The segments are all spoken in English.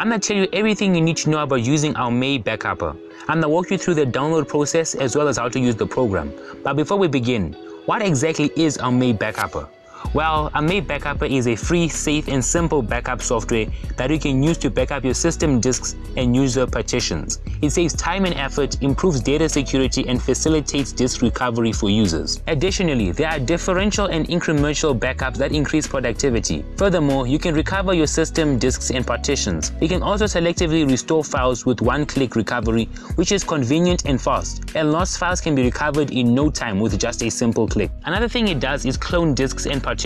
I'm going to tell you everything you need to know about using Aomei Backupper. I'm going to walk you through the download process as well as how to use the program. But before we begin, what exactly is Aomei Backupper? Well, Aomei Backupper is a free, safe and simple backup software that you can use to backup your system disks and user partitions. It saves time and effort, improves data security and facilitates disk recovery for users. Additionally, there are differential and incremental backups that increase productivity. Furthermore, you can recover your system disks and partitions. You can also selectively restore files with one-click recovery, which is convenient and fast. And lost files can be recovered in no time with just a simple click. Another thing it does is clone disks and partitions.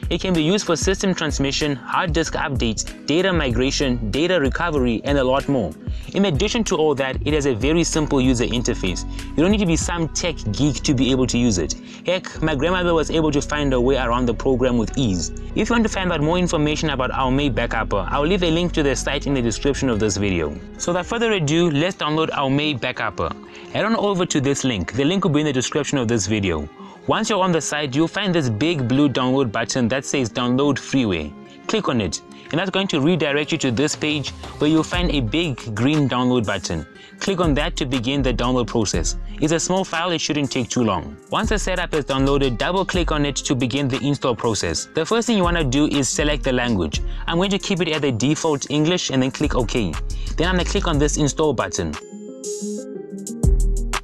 It can be used for system transmission, hard disk updates, data migration, data recovery, and a lot more. In addition to all that, it has a very simple user interface. You don't need to be some tech geek to be able to use it. Heck, my grandmother was able to find a way around the program with ease. If you want to find out more information about Aomei Backupper, I'll leave a link to their site in the description of this video. So without further ado, let's download Aomei Backupper. Head on over to this link. The link will be in the description of this video. Once you're on the site, you'll find this big blue download button that says Download Freeware. Click on it, and that's going to redirect you to this page where you'll find a big green download button. Click on that to begin the download process. It's a small file, it shouldn't take too long. Once the setup is downloaded, double click on it to begin the install process. The first thing you want to do is select the language. I'm going to keep it at the default English and then click OK. Then I'm going to click on this install button.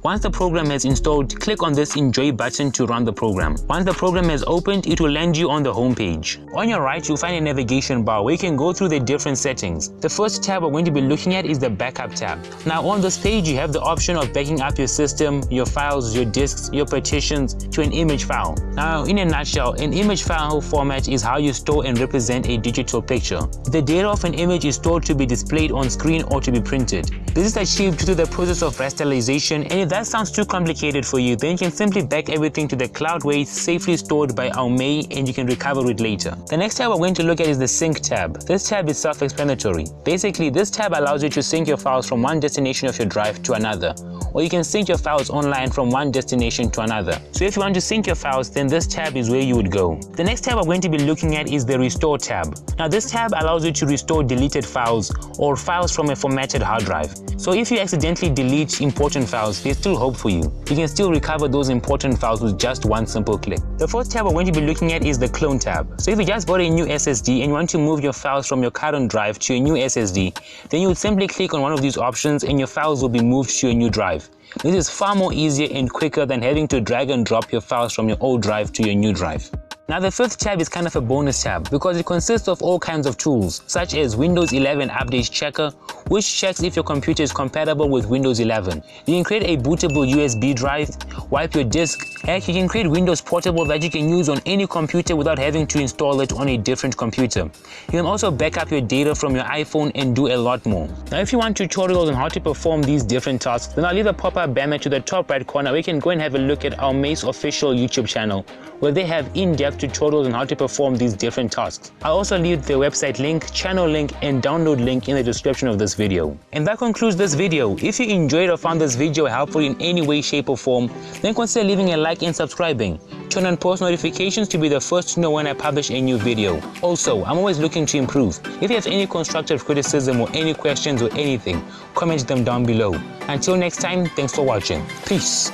Once the program has installed, click on this Enjoy button to run the program. Once the program has opened, it will land you on the home page. On your right, you'll find a navigation bar where you can go through the different settings. The first tab we're going to be looking at is the Backup tab. Now on this page, you have the option of backing up your system, your files, your disks, your partitions to an image file. Now in a nutshell, an image file format is how you store and represent a digital picture. The data of an image is stored to be displayed on screen or to be printed. This is achieved through the process of rasterization, and if that sounds too complicated for you, then you can simply back everything to the cloud where it's safely stored by Aomei and you can recover it later. The next tab we're going to look at is the Sync tab. This tab is self-explanatory. Basically, this tab allows you to sync your files from one destination of your drive to another, or you can sync your files online from one destination to another. So if you want to sync your files, then this tab is where you would go. The next tab we're going to be looking at is the Restore tab. Now this tab allows you to restore deleted files or files from a formatted hard drive. So if you accidentally delete important files, there's still hope for you. You can still recover those important files with just one simple click. The fourth tab we're going to be looking at is the Clone tab. So if you just bought a new SSD and you want to move your files from your current drive to a new SSD, then you would simply click on one of these options and your files will be moved to your new drive. This is far more easier and quicker than having to drag and drop your files from your old drive to your new drive. Now the fifth tab is kind of a bonus tab because it consists of all kinds of tools such as Windows 11 Updates Checker, which checks if your computer is compatible with Windows 11. You can create a bootable USB drive, wipe your disk, heck, you can create Windows Portable that you can use on any computer without having to install it on a different computer. You can also back up your data from your iPhone and do a lot more. Now if you want tutorials on how to perform these different tasks, then I'll leave a pop-up banner to the top right corner where you can go and have a look at Aomei's official YouTube channel, where they have in-depth tutorials on how to perform these different tasks. I'll also leave their website link, channel link, and download link in the description of this video. And that concludes this video. If you enjoyed or found this video helpful in any way, shape, or form, then consider leaving a like and subscribing. Turn on post notifications to be the first to know when I publish a new video. Also, I'm always looking to improve. If you have any constructive criticism or any questions or anything, comment them down below. Until next time, thanks for watching. Peace.